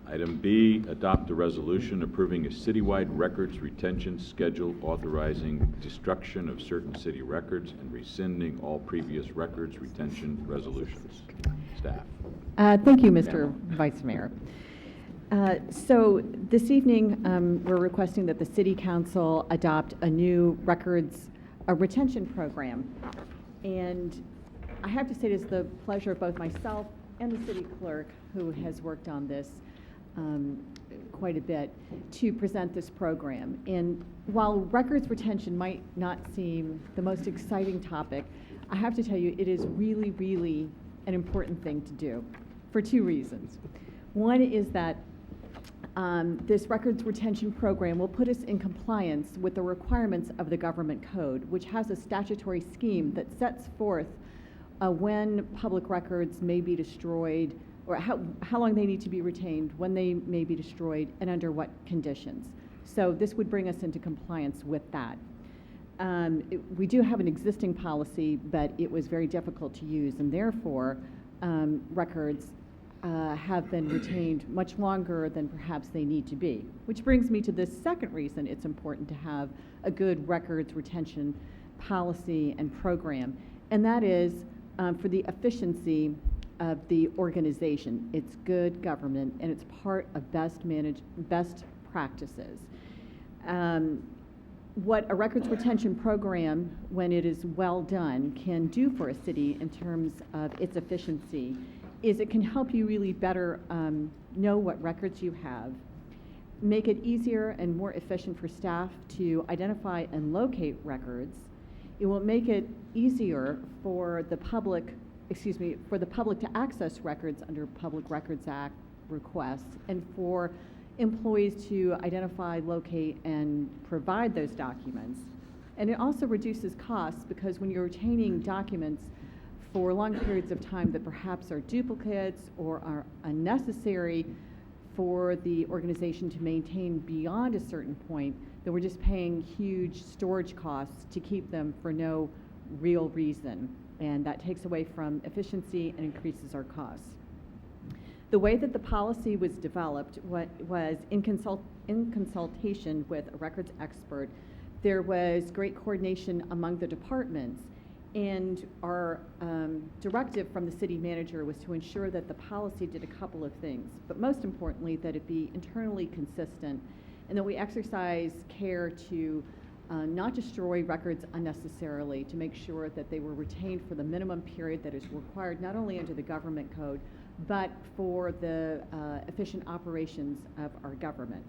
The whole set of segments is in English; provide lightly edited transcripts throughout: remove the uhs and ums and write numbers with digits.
Item B, adopt a resolution approving a citywide records retention schedule authorizing destruction of certain city records and rescinding all previous records retention resolutions. Staff. Thank you, Mr. Vice Mayor. So this evening, we're requesting that the City Council adopt a new records retention program. And I have to say it is the pleasure of both myself and the city clerk, who has worked on this quite a bit, to present this program. And while records retention might not seem the most exciting topic, I have to tell you it is really, really an important thing to do for two reasons. One is that this records retention program will put us in compliance with the requirements of the government code, which has a statutory scheme that sets forth when public records may be destroyed, or how long they need to be retained, when they may be destroyed, and under what conditions. So this would bring us into compliance with that. We do have an existing policy, but it was very difficult to use, and therefore records have been retained much longer than perhaps they need to be. Which brings me to the second reason it's important to have a good records retention policy and program, and that is for the efficiency of the organization. It's good government, and it's part of best practices. What a records retention program, when it is well done, can do for a city in terms of its efficiency is it can help you really better know what records you have, make it easier and more efficient for staff to identify and locate records. It will make it easier for the public to access records under Public Records Act requests, and for employees to identify, locate, and provide those documents. And it also reduces costs, because when you're retaining documents for long periods of time that perhaps are duplicates or are unnecessary for the organization to maintain beyond a certain point, then we're just paying huge storage costs to keep them for no real reason. And that takes away from efficiency and increases our costs. The way that the policy was developed was in consultation with a records expert. There was great coordination among the departments, and our directive from the city manager was to ensure that the policy did a couple of things, but most importantly that it be internally consistent, and that we exercise care to not destroy records unnecessarily, to make sure that they were retained for the minimum period that is required not only under the government code, but for the efficient operations of our government.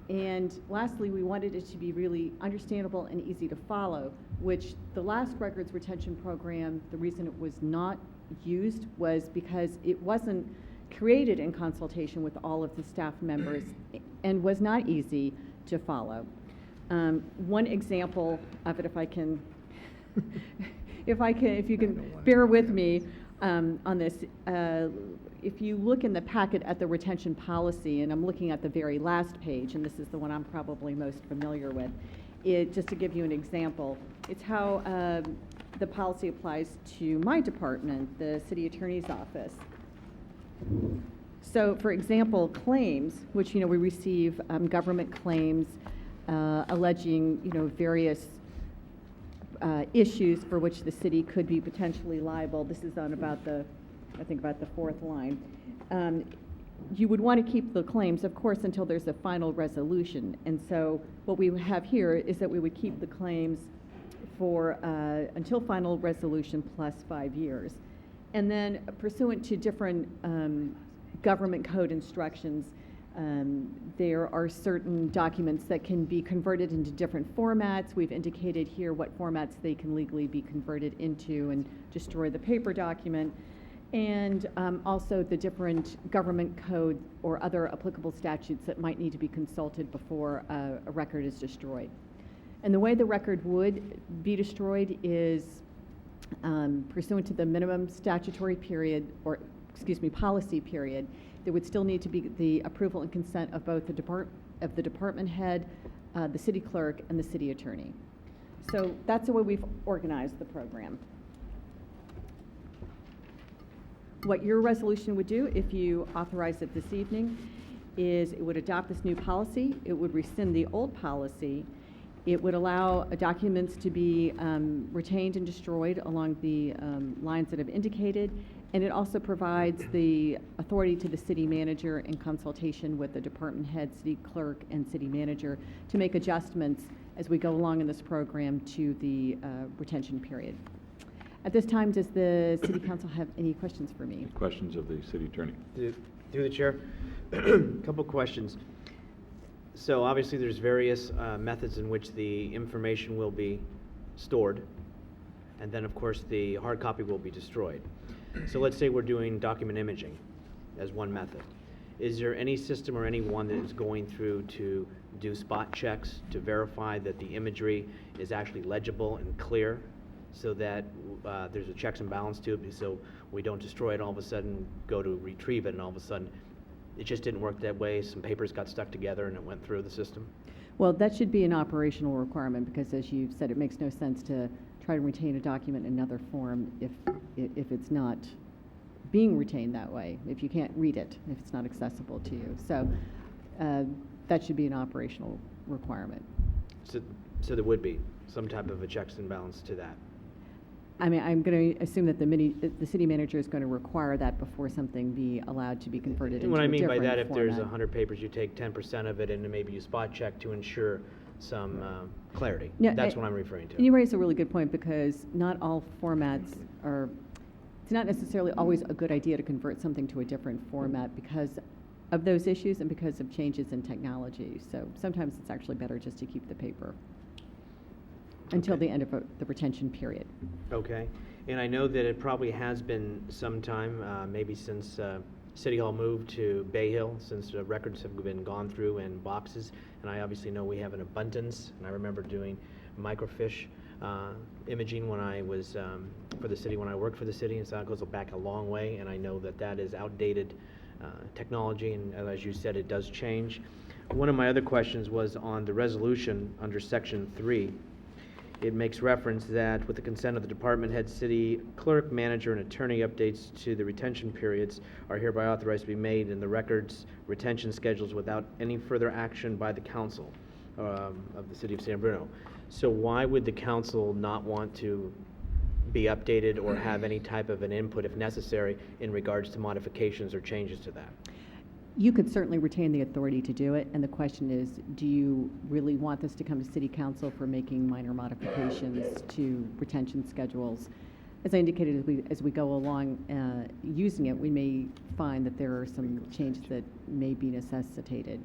And lastly, we wanted it to be really understandable and easy to follow, which the last records retention program, the reason it was not used was because it wasn't created in consultation with all of the staff members and was not easy to follow. One example of it, if you can bear with me on this, if you look in the packet at the retention policy, and I'm looking at the very last page, and this is the one I'm probably most familiar with, just to give you an example, it's how the policy applies to my department, the city attorney's office. So, for example, claims, which we receive government claims alleging various issues for which the city could be potentially liable. This is on about the fourth line. You would want to keep the claims, of course, until there's a final resolution. And so what we have here is that we would keep the claims for until final resolution plus 5 years. And then pursuant to different government code instructions, there are certain documents that can be converted into different formats. We've indicated here what formats they can legally be converted into and destroy the paper document. And also the different government code or other applicable statutes that might need to be consulted before a record is destroyed. And the way the record would be destroyed is pursuant to the minimum statutory period, policy period. There would still need to be the approval and consent of both the department head, the city clerk, and the city attorney. So that's the way we've organized the program. What your resolution would do, if you authorize it this evening, is it would adopt this new policy, it would rescind the old policy, it would allow documents to be retained and destroyed along the lines that have indicated, and it also provides the authority to the city manager in consultation with the department head, city clerk, and city manager to make adjustments as we go along in this program to the retention period. At this time, does the city council have any questions for me? Questions of the city attorney? Through the chair, couple questions. So obviously there's various methods in which the information will be stored, and then of course the hard copy will be destroyed. So let's say we're doing document imaging as one method. Is there any system or anyone that is going through to do spot checks to verify that the imagery is actually legible and clear, so that there's a checks and balance to it, so we don't destroy it, all of a sudden go to retrieve it, and all of a sudden it just didn't work that way, some papers got stuck together and it went through the system? Well, that should be an operational requirement, because as you said, it makes no sense to try to retain a document in another form if it's not being retained that way, if you can't read it, if it's not accessible to you. So that should be an operational requirement. So there would be some type of a checks and balance to that? I mean, I'm going to assume that the city manager is going to require that before something be allowed to be converted into a different format. What I mean by that, if there's 100 papers, you take 10% of it and then maybe you spot check to ensure some clarity. Yeah, That's what I'm referring to. And you raise a really good point, because not all formats are, it's not necessarily always a good idea to convert something to a different format because of those issues and because of changes in technology. So sometimes it's actually better just to keep the paper until the end of the retention period. Okay. And I know that it probably has been some time, maybe since City Hall moved to Bay Hill, since the records have been gone through in boxes. And I obviously know we have an abundance, and I remember doing microfiche imaging when I was for the city, when I worked for the city, and so that goes back a long way, and I know that that is outdated technology, and as you said, it does change. One of my other questions was on the resolution under Section 3. It makes reference that with the consent of the department head, city clerk, manager, and attorney, updates to the retention periods are hereby authorized to be made in the records retention schedules without any further action by the council of the city of San Bruno. So why would the council not want to be updated or have any type of an input, if necessary, in regards to modifications or changes to that? You could certainly retain the authority to do it, and the question is, do you really want this to come to city council for making minor modifications to retention schedules? As I indicated, as we go along using it, we may find that there are some changes that may be necessitated.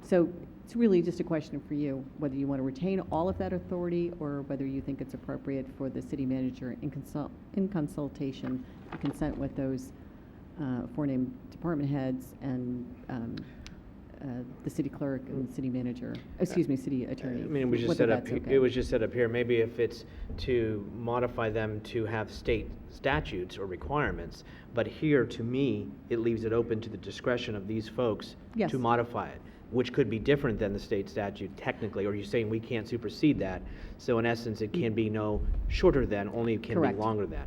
So it's really just a question for you, whether you want to retain all of that authority or whether you think it's appropriate for the city manager in consultation to consent with those four-named department heads and the city clerk and city manager, city attorney. I mean, it was just set up. It was just set up here. Maybe if it's to modify them to have state statutes or requirements, but here, to me, it leaves it open to the discretion of these folks Yes. to modify it, which could be different than the state statute technically. Or you're saying we can't supersede that? So in essence, it can be no shorter than, only it can Correct. be longer than.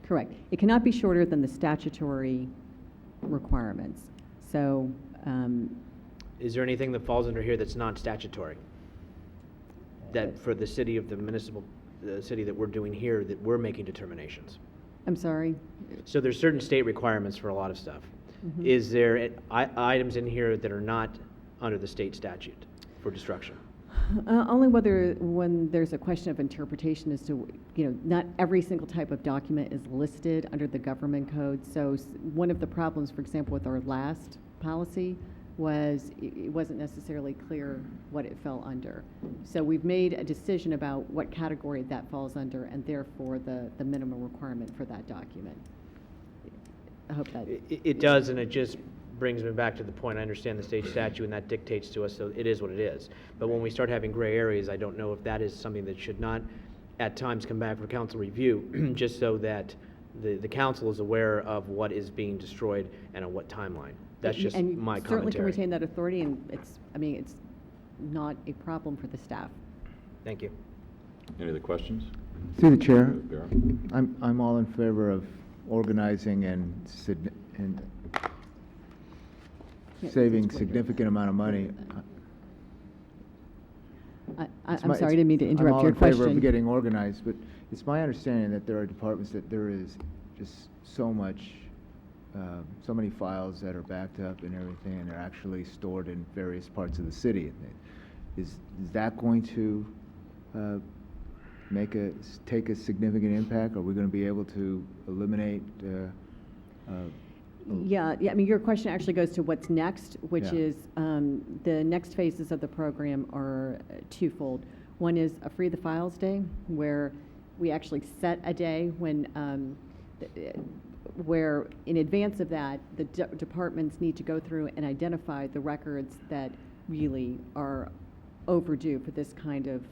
Correct. It cannot be shorter than the statutory requirements. So, Is there anything that falls under here that's not statutory? That for the city of the city that we're doing here, that we're making determinations? I'm sorry. So there's certain state requirements for a lot of stuff. Mhm. Is there items in here that are not under the state statute for destruction? Only when there's a question of interpretation as to, not every single type of document is listed under the government code. So one of the problems, for example, with our last policy was it wasn't necessarily clear what it fell under. So we've made a decision about what category that falls under and therefore the minimum requirement for that document. I hope that. It does, and it just brings me back to the point. I understand the state statute, and that dictates to us, so it is what it is. But when we start having gray areas, I don't know if that is something that should not, at times, come back for council review, just so that the council is aware of what is being destroyed and on what timeline. That's just and my certainly can commentary. retain that authority, and it's not a problem for the staff. Thank you. Any other questions? Through the chair, Barrow? I'm all in favor of organizing and saving significant amount of money. I'm sorry, I didn't mean to interrupt your I'm all in favor question. of getting organized, but it's my understanding that there are departments that there is just so much, so many files that are backed up and everything, and they're actually stored in various parts of the city. Is that going to take a significant impact? Are we going to be able to eliminate? Yeah, I mean, your question actually goes to what's next, which Yeah. is the next phases of the program are twofold. One is a Free the Files Day, where we actually set a day when, where in advance of that, the departments need to go through and identify the records that really are overdue for this kind of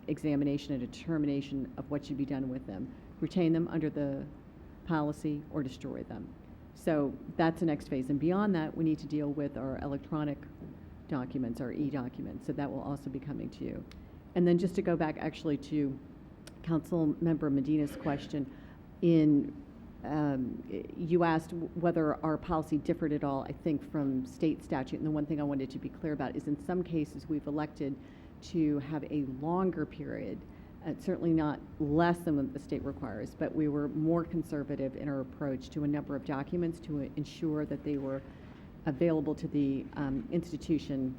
examination and determination of what should be done with them. Retain them under the policy or destroy them. So that's the next phase. And beyond that, we need to deal with our electronic documents, our e-documents. So that will also be coming to you. And then just to go back actually to Council Member Medina's question, you asked whether our policy differed at all, I think, from state statute. And the one thing I wanted to be clear about is in some cases we've elected to have a longer period, certainly not less than what the state requires, but we were more conservative in our approach to a number of documents to ensure that they were available to the institution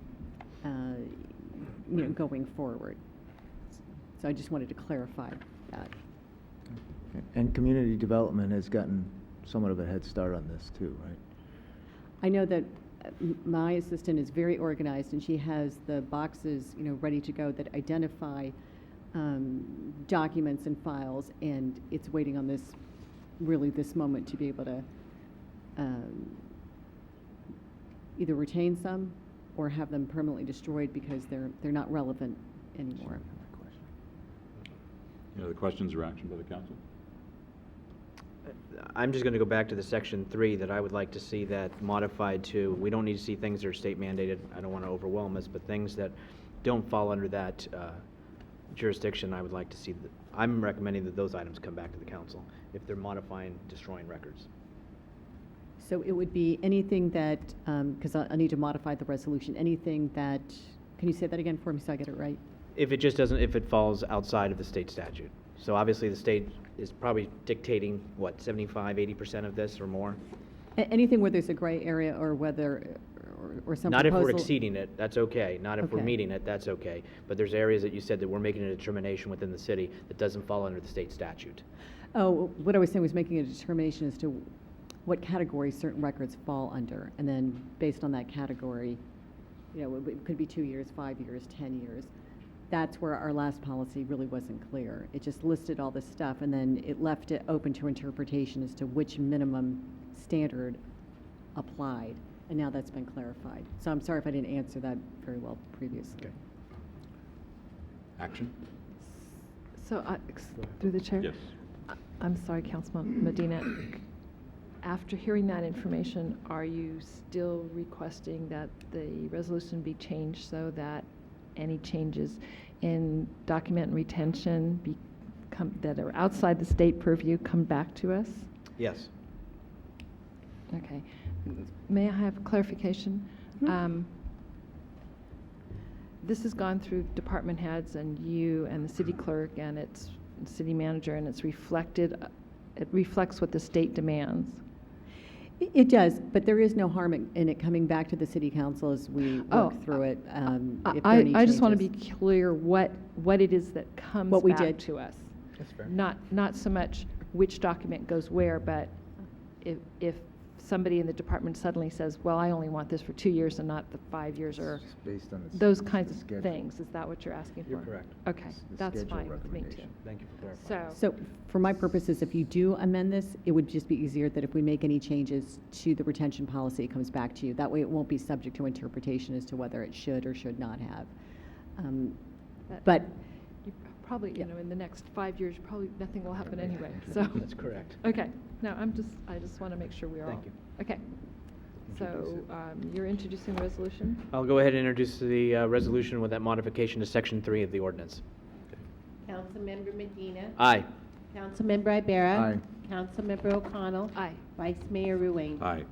going forward. So I just wanted to clarify that. And community development has gotten somewhat of a head start on this too, right? I know that my assistant is very organized, and she has the boxes, ready to go that identify documents and files, and it's waiting on this moment to be able to either retain some or have them permanently destroyed because they're not relevant anymore. Any other questions or action by the council? I'm just going to go back to the section 3 that I would like to see that modified to, we don't need to see things that are state mandated, I don't want to overwhelm us, but things that don't fall under that jurisdiction, I would like to see, I'm recommending that those items come back to the council if they're modifying, destroying records. So it would be anything that, because I need to modify the resolution, anything that, can you say that again for me so I get it right? If it just doesn't, if it falls outside of the state statute. So obviously the state is probably dictating, what, 75, 80% of this or more? Anything where there's a gray area or whether, or some Not if proposal. we're exceeding it, that's okay. Not if we're Okay. meeting it, that's okay. But there's areas that you said that we're making a determination within the city that doesn't fall under the state statute. Oh, what I was saying was making a determination as to what category certain records fall under. And then based on that category, it could be 2 years, 5 years, 10 years. That's where our last policy really wasn't clear. It just listed all this stuff, and then it left it open to interpretation as to which minimum standard applied, and now that's been clarified. So I'm sorry if I didn't answer that very well previously. Okay. Action? So, through the chair? Yes. I'm sorry, Councilman Medina. After hearing that information, are you still requesting that the resolution be changed so that any changes in document retention that are outside the state purview come back to us? Yes. Okay. May I have clarification? This has gone through department heads and you and the city clerk and its city manager, and it's reflected, it reflects what the state demands. It does, but there is no harm in it coming back to the city council as we work through it. If there are any I just want to be changes. clear what it is that comes What we back did. to us. That's fair. Not so much which document goes where, but if somebody in the department suddenly says, well, I only want this for 2 years and not the 5 years, or It's based on the those the kinds of schedule. things. Is that what you're asking for? You're correct. Okay, The that's schedule fine with me too. recommendation. Thank you for clarifying. So, So for my purposes, if you do amend this, it would just be easier that if we make any changes to the retention policy, it comes back to you. That way it won't be subject to interpretation as to whether it should or should not have. But you probably, Yeah. in the next 5 years, probably nothing will happen anyway, so. That's correct. Okay, no, I just want to make sure we are all. Thank you. Okay. So, you're introducing the resolution? I'll go ahead and introduce the resolution with that modification to section 3 of the ordinance. Councilmember Medina. Aye. Councilmember Ibera. Aye. Councilmember O'Connell. Aye. Vice Mayor Ruane. Aye.